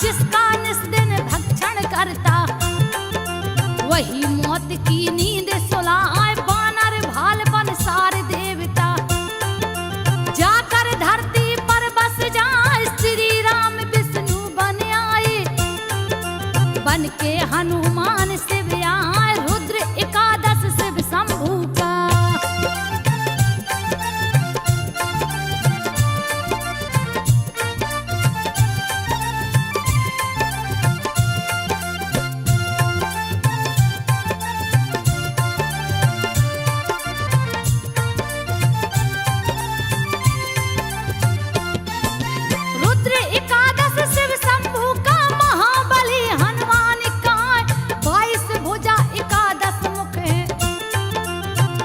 जिसका निस्दिन भक्षण करता, वही मौत की नींद सुलाए। बानर भाल बन सारे देवता, जाकर धरती पर बस जाए। श्री राम विष्णु बन आए, बन के हनुमान शिव आए। रुद्र एकादश शिव शंभू का, रुद्र एकादश शिव शंभू का, महाबली हनुमान का। 22 भुजा एकादश मुख है,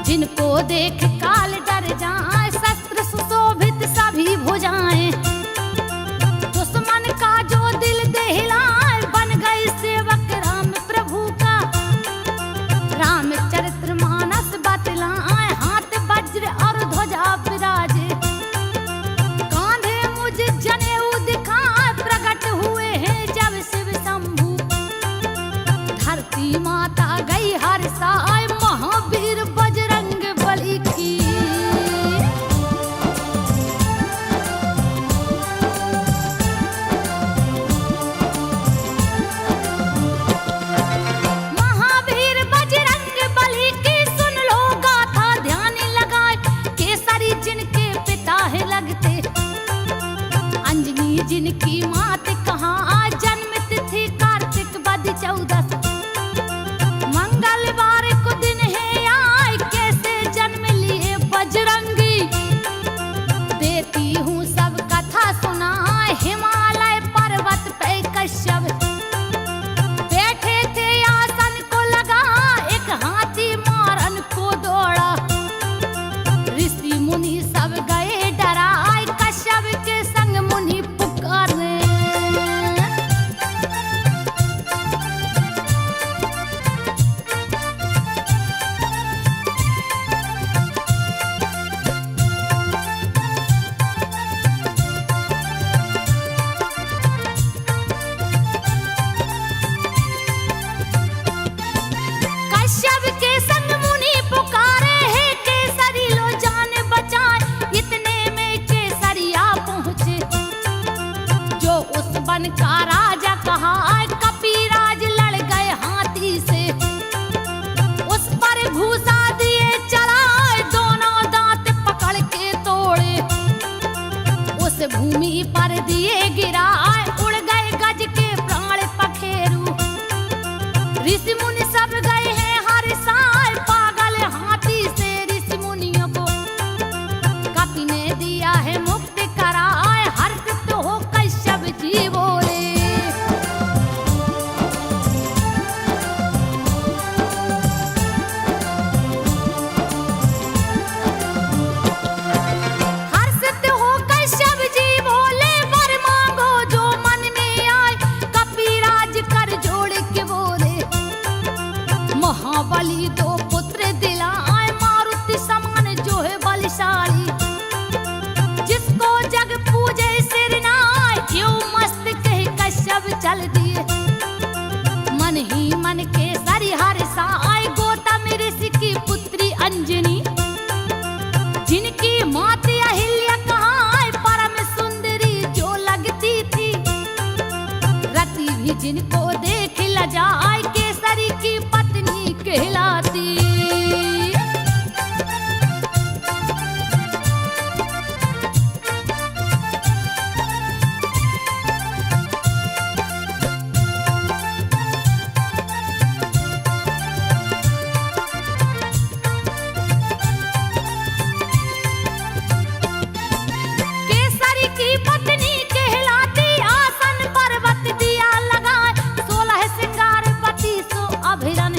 जिनको देख काल डर जाए। शस्त्र सुशोभित सभी भुजाएं, दुश्मन का जो दिल दहलाए। बन गए सेवक राम प्रभु का, रामचरित्र मानस बतलाए। हाथ वज्र और ध्वजा विराजे, कांधे मुझ जनेऊ दिखाए। प्रकट हुए हैं जब शिव शंभू, धरती माता गई हर्षाए। महावीर बजरंग बली की, महावीर बजरंग बली की। सुन लो गाथा ध्यान लगाए, केसरी जिनके पिता है लगते, अंजनी जिनकी मात कहाँ। जन्म तिथि कार्तिक वद 14, मंगलवार को दिन है आए। कैसे जन्म लिए बजरंगी, देती हूँ सब कथा सुनाए। हिमालय पर्वत पे कश्यप बैठे थे, आसन को लगा। एक हाथी मारन को दौड़ा, ऋषि मुनि सब गए डराए। कश्यप के संग मुनि पुकारे, कश्यप के संग मुनि पुकारे हैं। केसरी लो जान बचाए, इतने में केसरिया पहुँचे, जो उस वन का राजा कहा। कपिराज लड़ गए हाथी से, उस पर घूसा दिए चलाए। दोनों दांत पकड़ के तोड़े, उस भूमि पर दिए गिराए। उड़ गए गज के प्राण पखेरु, ऋषि मुनि सब गए हैं हर्षाए। पागल हाथी से ऋषि मुनियों को, कपि ने दिया है मुक्ति कराए। हर्षित हो कश्यप जी बोले, हर्षित हो कश्यप जी बोले। वर मांगो जो मन में आए, कपिराज कर जोड़ के बोले। महाबली 2 पुत्र दिलाए, मारुति समान जो है बलशाली। जिसको जग पूजे सिर नाय, क्यों मस्त कहे कश्यप चल दिए। मन ही मन के सरि हर्षाए। गौतम ऋषि की पुत्री अंजनी, जिनकी मात अहिल्या कहाँ। परम सुंदरी जो लगती थी, रति भी जिनको देख लजाए। केसरी की पत्नी कहलाती, केसरी की पत्नी कहलाती। आसन पर्वत दिया लगाए, 16 श्रृंगार 32 अभिरन।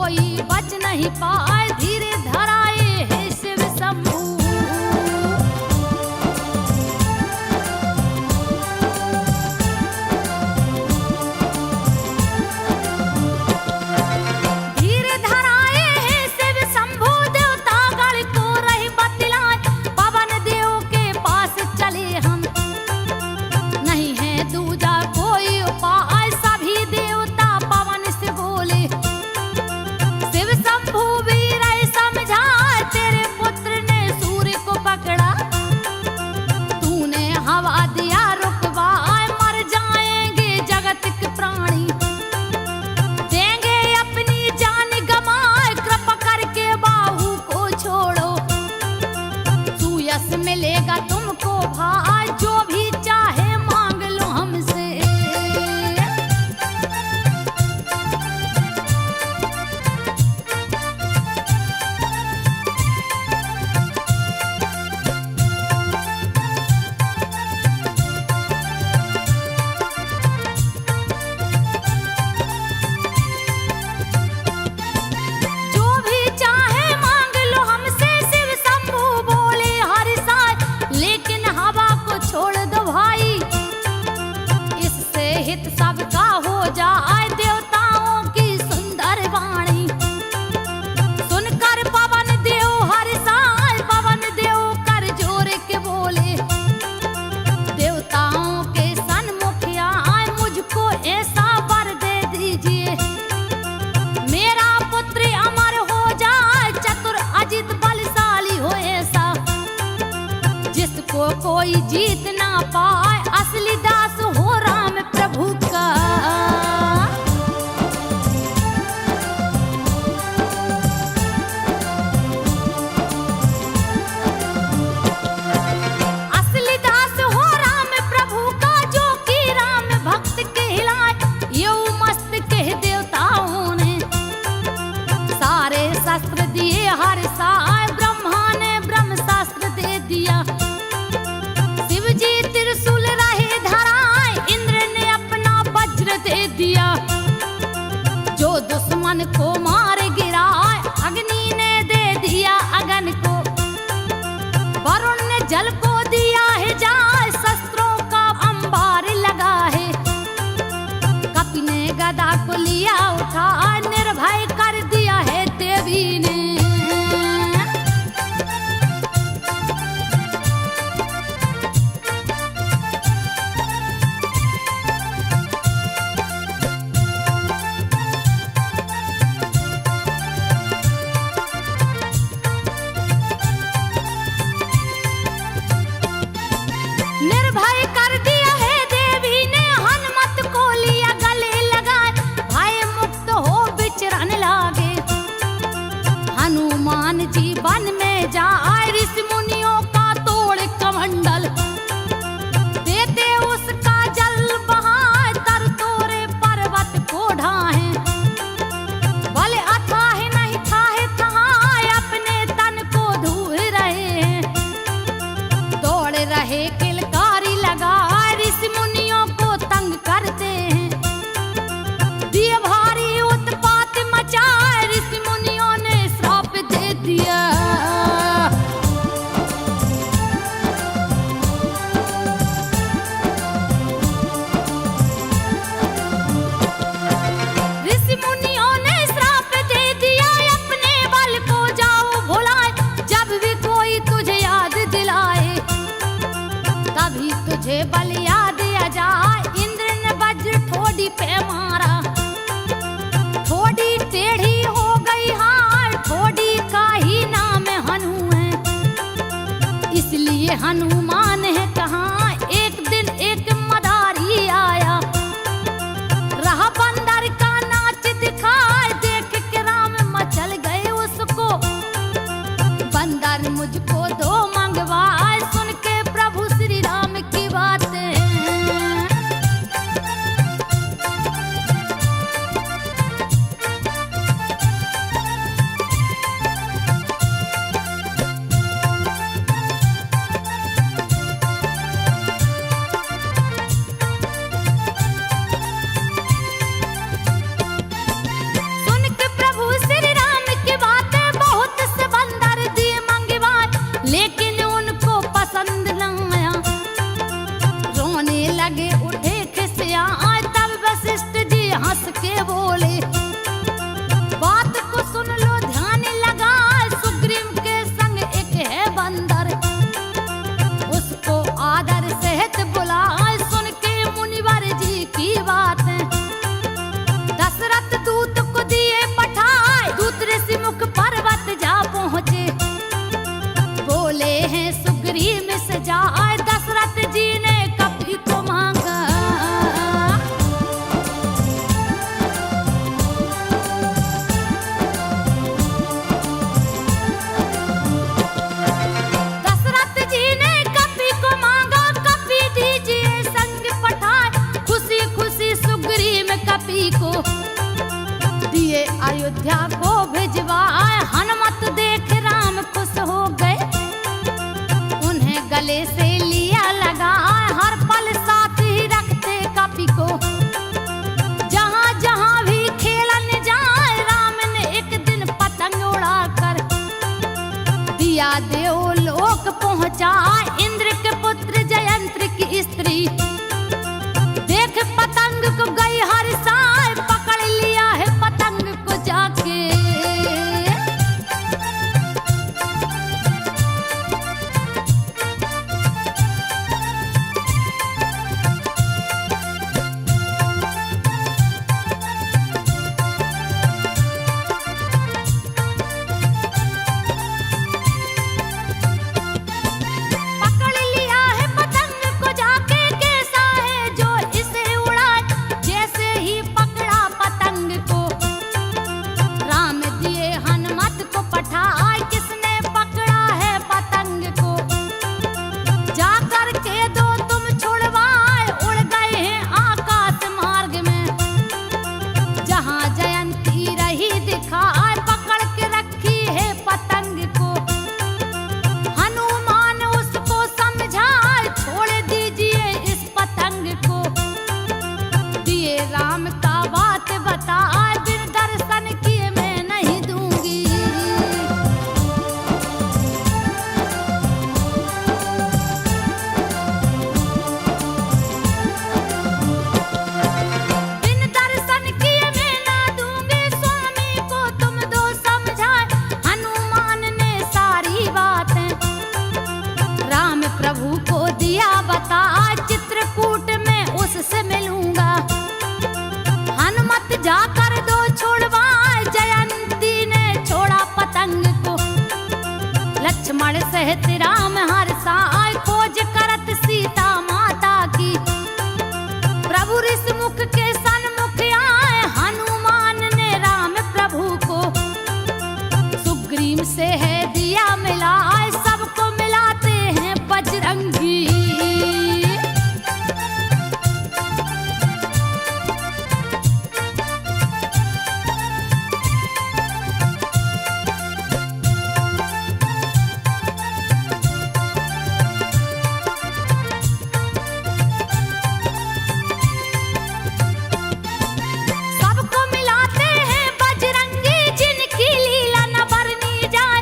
कोई बच नहीं पाए, धीरे धराए हे शिव शंभू। धीरे धराए हे शिव शंभू, देवता गण को रही बतलाए, पवन देव के पास चले हम, नहीं है दूजा कोई उपाय, सभी देवता पवन से बोले। शिव शंभू वीर समझा, तेरे पुत्र ने सूर्य को पकड़ा, तूने हवा दिया रुकवाए, मर जाएंगे जगत के प्राणी, देंगे अपनी जान गमाए, कृपा करके बाहु को छोड़ो, सुयस मिलेगा तुमको भाई, जो भी चाहे मांग लो हमसे। जो भी चाहे मांग लो हमसे, शिव शंभू बोले हर साल, लेकिन हवा को छोड़ दो भाई, इससे हित सबका हो जाए, देवताओं की सुंदर वाणी सुनकर पवन देव हर साल, पवन देव कर जोर के बोले, देवताओं के सन्मुख आए, मुझको ऐसा वर दे दीजिए, मेरा पुत्र अमर हो जाए, चतुर अजित बलशाली हो ऐसा, जिसको कोई जीत ना पाए, असली दास हो राम प्रभु का। असली दास हो राम प्रभु का, जो कि राम भक्त कहलाए, यो मस्त कह देवताओं ने, सारे शस्त्र दिए हर साय, ब्रह्मा ने ब्रह्म शास्त्र दे दिया, शिव जी त्रिशूल रहे धराए, इंद्र ने अपना वज्र दे दिया, जो दुश्मन को मार गिराए, अग्नि ने दे दिया अगन को, वरुण ने जल को दिया है जाय, शस्त्रों का अंबार लगा है, कपि ने गदा को लिया उठा, निर्भय कर दिया है देवी ने। निर्भय कर दिया है देवी ने, हनुमत को लिया गले लगाए, भय मुक्त हो विचरण लागे, हनुमान जी वन में जाए, ऋषि मुनियों का तोड़ कमंडल, देते उसका जल बहाए, तर तोरे पर्वत को ढाहे, बल अथाह नहीं थाहे थहाए, अपने तन को धूल रहे हैं, दौड़ रहे किलकारी लगा, ऋषि मुनियों को तंग करते हैं, दिए भारी उत्पात मचाए, ऋषि मुनियों ने श्राप दे दिया। भिजवाए। हनुमत देख राम खुश हो गए, उन्हें गले से लिया लगाए। हर पल साथ ही रखते कपि को, जहां जहां भी खेलन जाए। राम ने एक दिन पतंग उड़ाकर दिया देवलोक पहुंचा। इंद्र के पुत्र जयंत्र की स्त्री देख पतंग को गई हर साय, पकड़ लिया है पतंग को जाके। पकड़ लिया है पतंग को जाके, कैसा है जो इसे उड़ाए। जैसे ही पकड़ा पतंग को, राम दिए हनुमत को पठाए। किसने पकड़ा है पतंग को, जा कर के दो तुम छुड़वाए। उड़ गए हैं आकाश मार्ग में, जहां जयंती रही दिखाए। पकड़ के रखी है पतंग को, हनुमान उसको समझाए। छोड़ दीजिए इस पतंग को, दिए राम का बात बताए। बिन दर्शन किए मैं नहीं दूंगी। बिन दर्शन किए मैं ना दूंगी, स्वामी को तुम दो समझाए। हनुमान ने सारी बातें राम प्रभु को दिया बता। चित्रकूट में उससे मिलूंगा, हनुमत जाकर दो छुड़वाए। जयंती ने छोड़ा पतंग को, लक्ष्मण सहित राम हर साय। खोज करत सीता माता की, प्रभु ऋषिमुख के सन्मुख आए। हनुमान ने राम प्रभु को सुग्रीव से है दिया मिलाए। सबको मिलाते हैं बजरंगी। सबको मिलाते हैं बजरंगी, जिनकी लीला न बरनी जाए।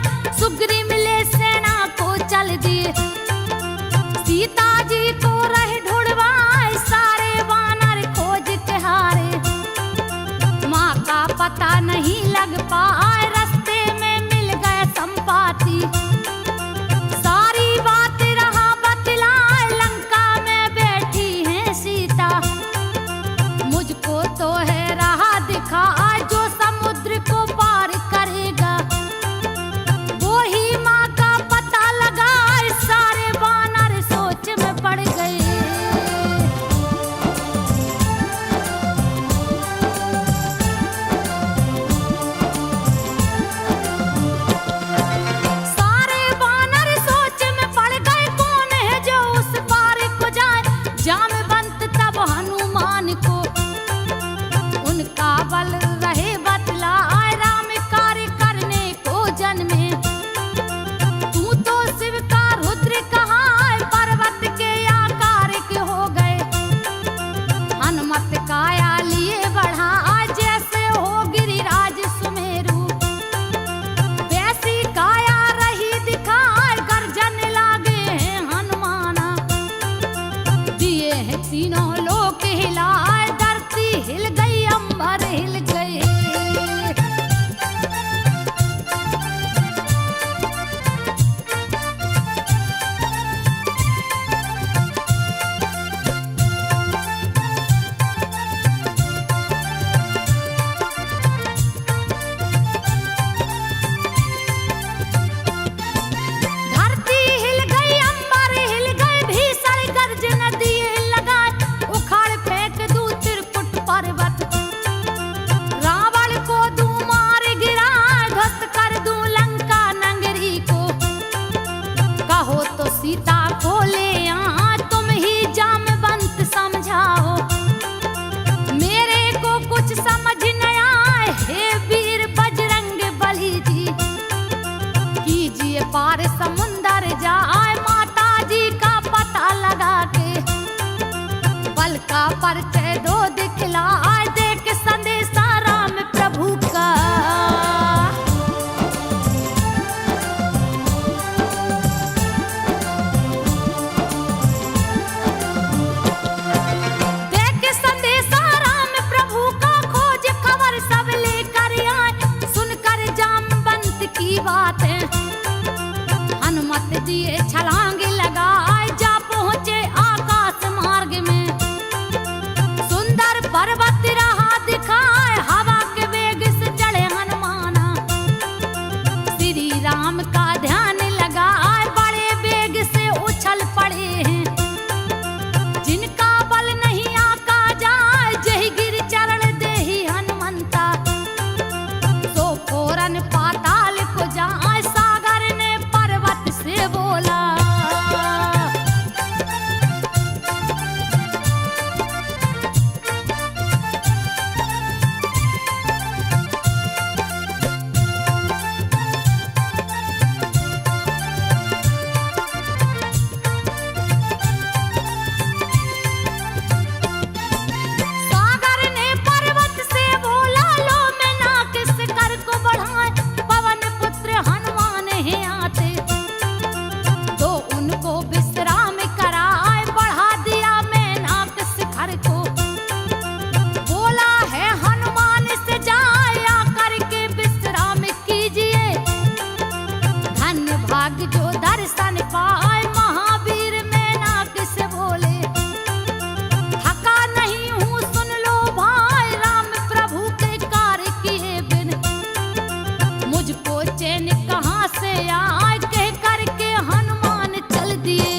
चैन कहाँ से आए, कह करके हनुमान चल दिए।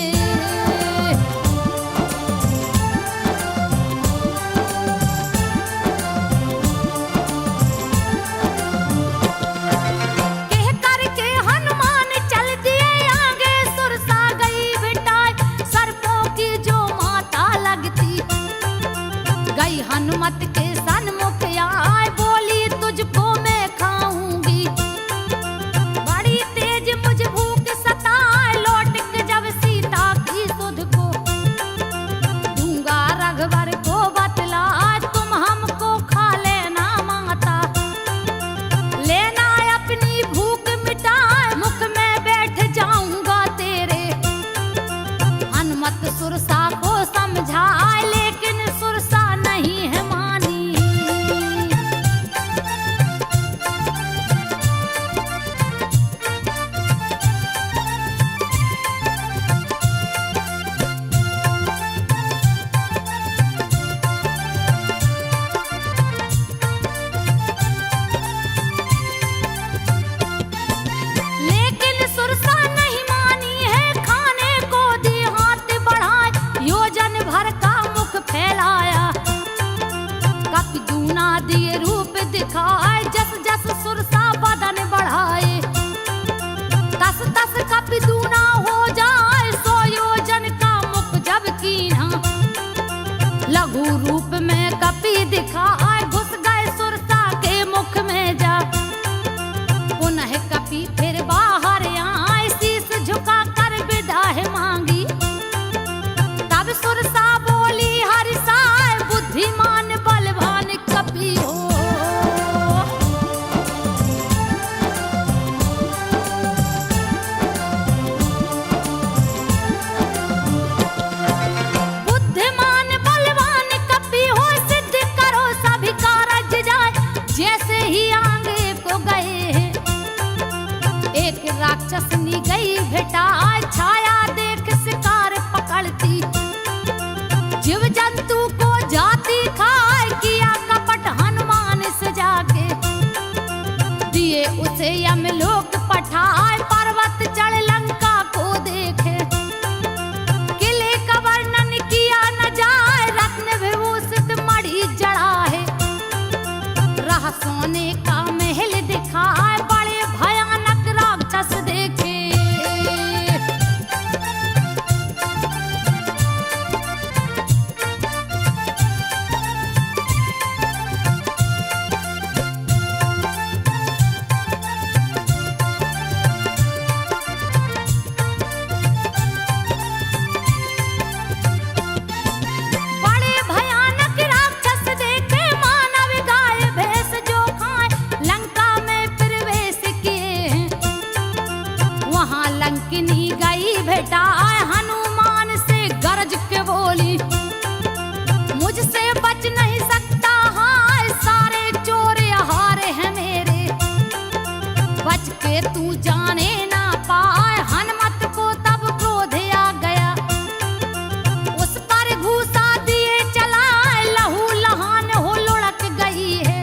कह करके हनुमान चल दिए, आगे सुरसा गई बिटाए, सर्पों की जो माता लगती। गई हनुमत के सन्मुख आए, बोली तुझको मैं खाऊंगी। बड़ी तेज मुझ भूख सताए, लौट के जब सीता की सुध को दूंगा रघुवर को बतला, तुम हमको खा लेना माता। लेना अपनी भूख मिटाए, मुख में बैठ जाऊंगा तेरे। हनुमत सुरसा को समझाए, लेकिन सुरसा नहीं है मानी। लेकिन सुरसा नहीं मानी है, खाने को दी हाथ बढ़ाए, योजन भर का मुख फैलाया। कपि दूना दिए रूप दिखाए, जस जस सुरसा बदन बढ़ाए। तस तस कपि दूना हो जाए, सो योजन का मुख जब कीन्हा। लघु रूप में कपि दिखाए, घुस गए सुरसा के मुख में जा। पुनः कपि फिर बाहर आए, शीस झुका कर विदाई मांगी। तब सुरसा बोली हरिसाए, बुद्धिमान बलवान कपि हो। बुद्धिमान बलवान कपि हो, सिद्ध करो सभी कारज जाए। जैसे ही आगे को गए हैं, एक राक्षसनी गई भेटाए, छाया देख शिकार पकड़ती। जीव जंतु को जाती खाए, किया कपट हनुमान से जाके। दिए उसे यमलोक पठाए, पर्वत चढ़ लंका को देखे। किले का वर्णन किया न जाए, रत्न विभूषित मणि जड़ा है। रह सोने का महल दिखाए, बड़े भयानक राक्षस देखे। बड़े भयानक राक्षस देखे, मानव गाय भैंस जो खाए, लंका में प्रवेश किए। वहां लंकिनी गई भेटाए, हनुमान से गरज के बोली। मुझसे बच नहीं सकता हाय, सारे चोर हार हैं मेरे। बच के तू जाने ना पाए, हनुमत को तब क्रोध आ गया। उस पर घूसा दिए चलाए, लहू लहान हो लुढ़क गई है।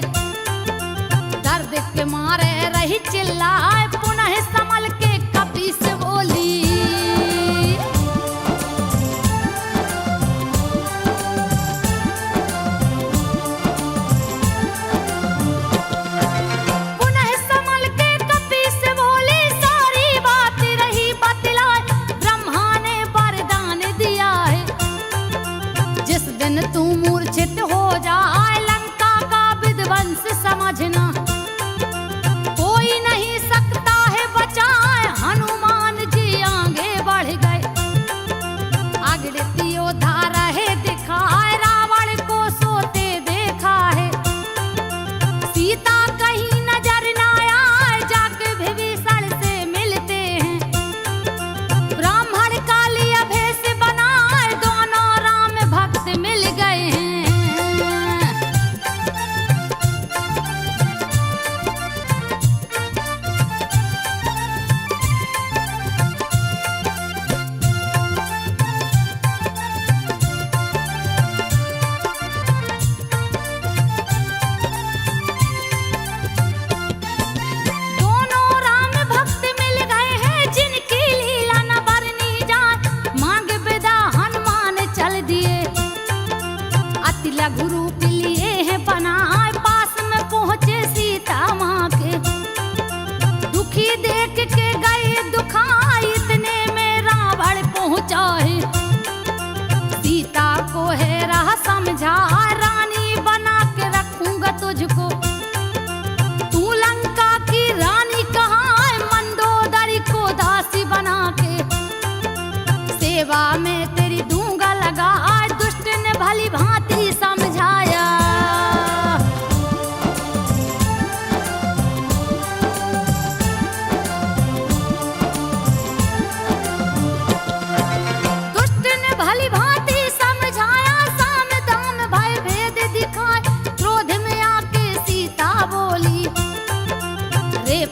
दर्द के मारे रही चिल्लाए, पुनः संभल के कपि से बोली। पुनः संभल के कपि से बोली, सारी बात रही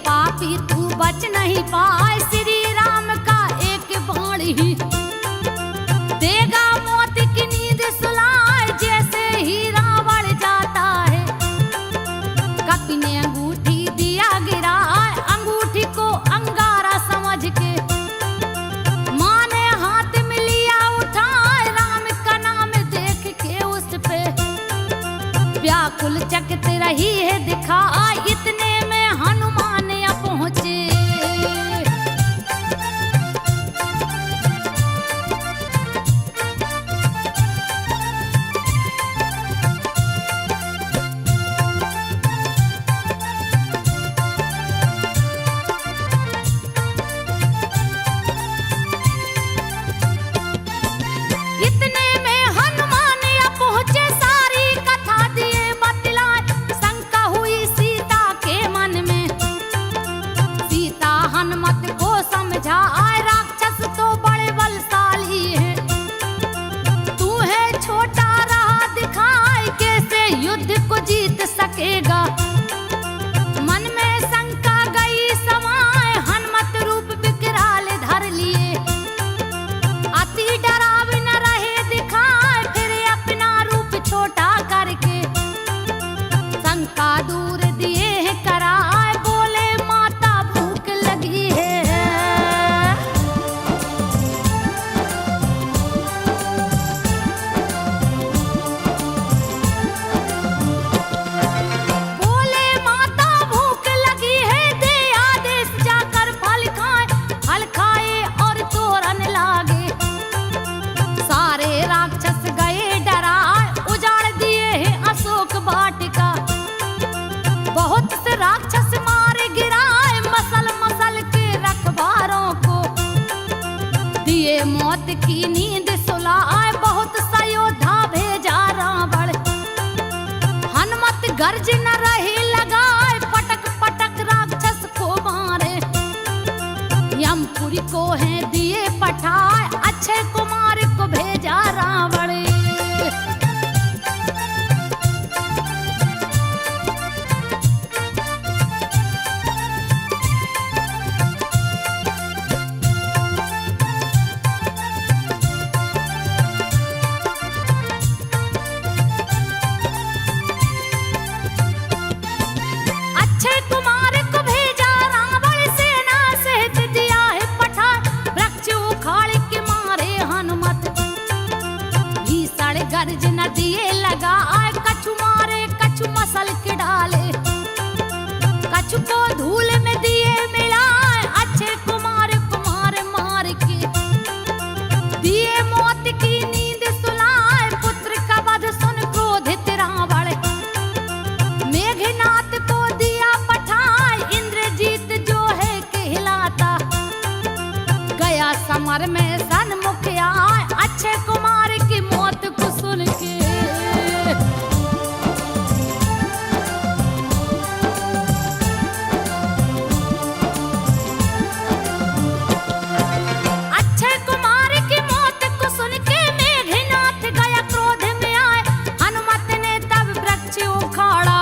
पापी तू बच नहीं पाए, श्री राम का एक बाण ही देगा मौत की नींद सुलाए, जैसे ही रावण जाता है। कपि ने अंगूठी दिया गिराए, अंगूठी को अंगारा समझ के माँ ने हाथ में लिया उठाए, राम का नाम देख के उस पे व्याकुल चकते रही है दिखाई, इतने में हनुमान आ पहुंचे। इतने में हनुमान आ पहुंचे, सारी कथा दिए बतलाए, शंका हुई सीता के मन में। सीता हनुमत को समझाए, राक्षस तो बड़े बलशाली है, तू है छोटा रहा दिखाए, कैसे युद्ध को जीत सकेगा। मन में शंका गई समाए, हनुमत रूप विकराल धर लिए, अति डराव न रहे दिखाए, फिर अपना रूप छोटा करके शंका दूर दिए है कराए, बोले माता भूख लगी है। बोले माता भूख लगी है, दे आदेश जाकर फल खाए और तोरन लागे। सारे राक्षस गए डराए, उजाड़ दिए हैं अशोक वाटिका, बहुत से राक्षस मारे गिराए, मसल मसल के रखवारों को दिए मौत की नींद सुलाए, बहुत सा योद्धा भेजा रावण, हनुमत गर्ज न रहे लगाए, पटक पटक राक्षस को मारे। यमपुरी को है दिए पठाए, अक्षय कुमार को भेजा रावण। अक्षय कुमार को भेजा रावण, सेना सहित दिया है पठा, वृक्ष उखाड़ के मारे हनुमत, भीषण गर्ज न दिए लगाए, कछु मारे कछु मसल के डाले, कछु को धूल में दिए मिलाए, अक्षय कुमार को मार के दिए मौत की नींद सुलाए, पुत्र का वध सुन क्रोधित रावण, मेघनाथ को दिया पठाए, इंद्रजीत जो है कहलाता, गया समर में सन्मुख आए, अक्षय कुमार की मौत को सुन के। अक्षय कुमार की मौत को सुन के मेघनाथ गया क्रोध में आए, हनुमत ने तब वृक्ष उखाड़ा,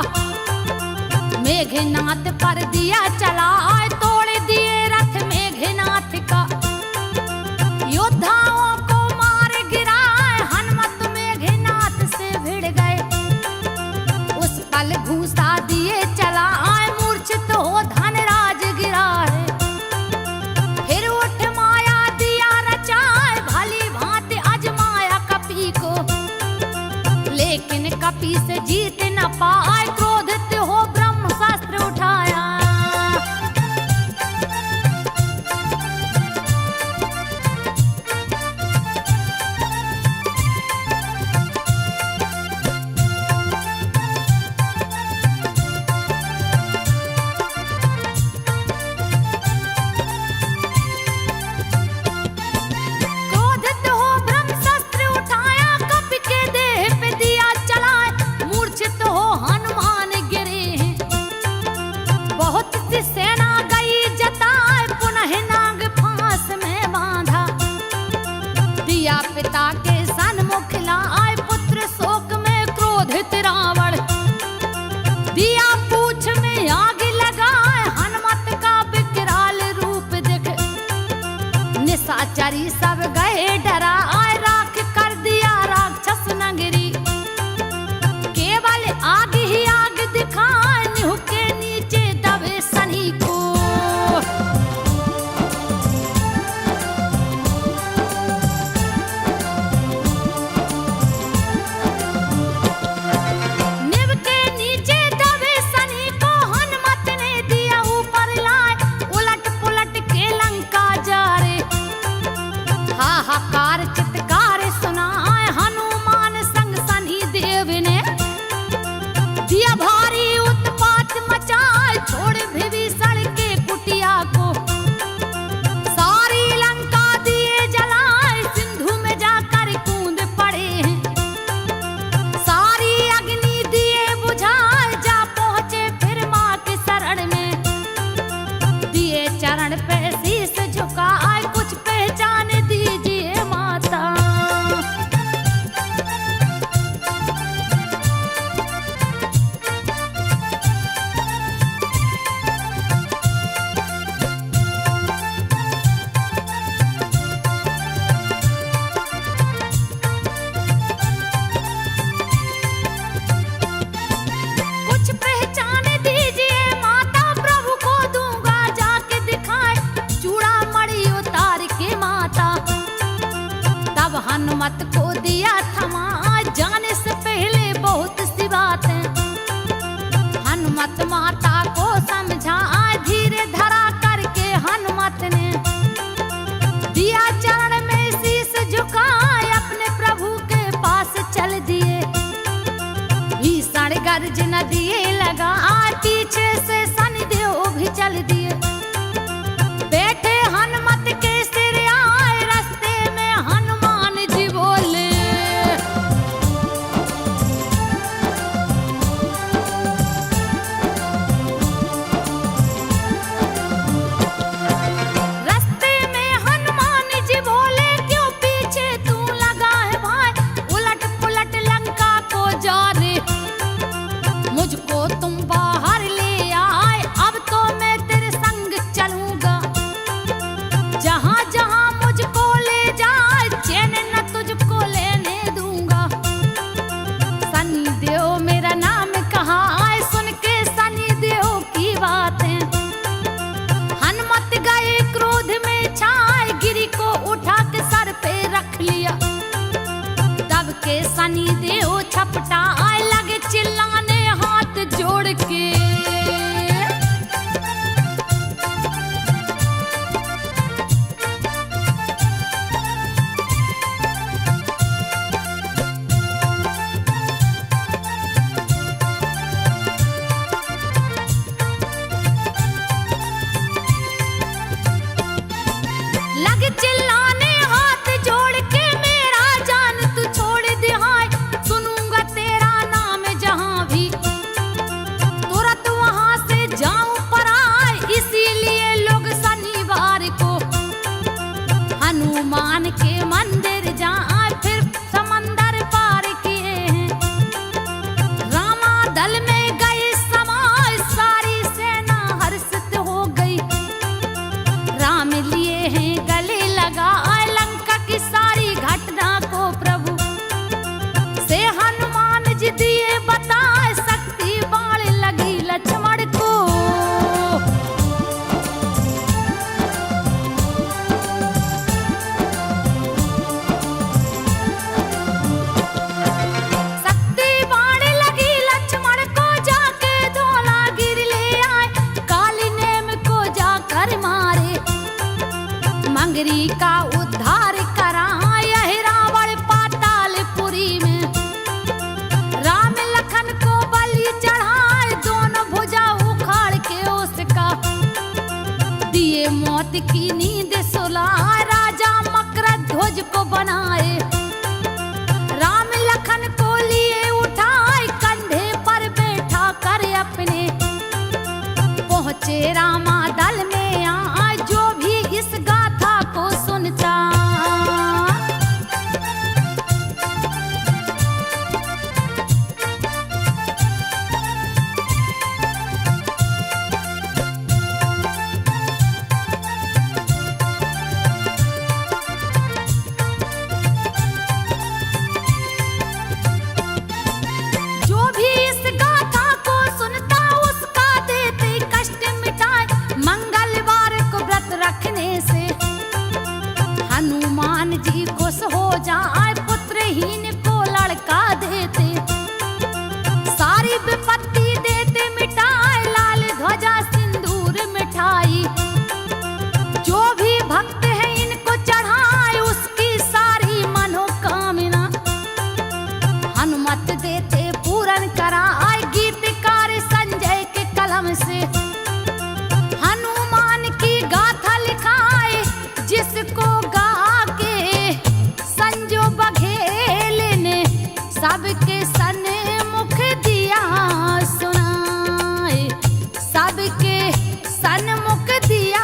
मेघनाथ पर दिया चलाए, तोड़ दिए रथ मेघनाथ का, योद्धाओं को मार गिराए, हनुमत मेघनाथ से भिड़ गए, उस पल घूसा दिए चलाए, मूर्छित हो धनराज गिरा है। फिर उठ माया दिया रचाए, भली भांति अजमाया कपि को, लेकिन कपि से जीत न पाए, क्रोधित हो ब्रह्मास्त्र उठाया। पुजारी सब गए डरा आए राख कर दिया राक्षस नगरी केवल आग ही आग दिखाए निहू के नीचे दबे सनी को निव के नीचे दबे सनी को हनुमत ने दिया ऊपर लाए उलट पुलट के लंका जा रे हाहाकार चित्कार सुनाए हनुमान संग सनी देव ने दिया भारी उत्पात मचाए छोड़ विभीषण के कुटिया को सारी लंका दिए जलाए सिंधु में जाकर कूद पड़े हैं सारी अग्नि दिए बुझाए जा पहुंचे फिर मां के शरण में दिए चरण पे शीस झुकाए कुछ पहचान दीजिए माता कुछ पहचान दीजिए माता प्रभु को दूंगा जाके दिखाए चूड़ा मणि उतार के माता तब हनुमत को दिया थमा जाने से पहले बहुत सी बातें हनुमत माता को समझा धीरे धरा करके हनुमत ने दिया चरण में शीस झुकाए अपने प्रभु के पास चल दिए भीषण गर्जन दिए लगा पीछे से शनिदेव भी चल दिए बैठे हनुमत के सिर आए रास्ते में हनुमान जी बोले रास्ते में हनुमान जी बोले क्यों पीछे तू लगा है भाई उलट पुलट लंका को जा रे मुझको तुम बाहर ले आए अब तो मैं तेरे संग चलूंगा जहां जहां मुझको ले जाए चैन न तुझको लेने दूंगा सनी देव मेरा नाम कहा आए सुन के सनी देव की बातें हनुमत गए क्रोध में छाए गिरी को उठा के सर पे रख लिया तब के सनी देव छपटा आए लगे चिल्लाने हाथ जोड़ के लगे चिल्लाने हाथ जोड़ के मेरा जान तू छोड़ दे हाय सुनूंगा तेरा नाम जहां भी तुरंत वहां से जाऊं पर आए इसीलिए लोग शनिवार को हनुमान के मंदिर जाए फिर समंदर पार किए हैं रामा दल में गए समाए सारी सेना हर्षित हो गई राम लिए हैं गले लगा लंका की सारी घटना को प्रभु से हनुमान जी दिए बताए शक्ति बाण लगी लक्ष्मण को शक्ति बाण लगी लक्ष्मण को जाके धौला गिर ले आए काली नेम को जाकर मारे मंगरी का उद्धार करा यह रावण पातालपुरी में राम लखन को बलि चढ़ाए दोनों भुजा उखाड़ के उसका दिए मौत की नींद सुलाए राजा मकरध्वज को बनाए राम लखन को लिए उठाए कंधे पर बैठा कर अपने पहुंचे रामा दल में आए जो भी इस गाथा को सुनता रखने से हनुमान जी खुश हो जाए, पुत्रहीन को लड़का देते, सारी विपत्ति देते मिटाए, लाल ध्वजा सिंदूर मिठाई। जो भी भक्त है इनको चढ़ाए, उसकी सारी मनोकामना हनुमत देते पूर्ण कराए। गीतकार संजय के कलम से हनुमान की गाथा लिखाए, जिसको गा के संजो बघेल ने सबके सन्मुख दिया सुनाए, सबके सन्मुख दिया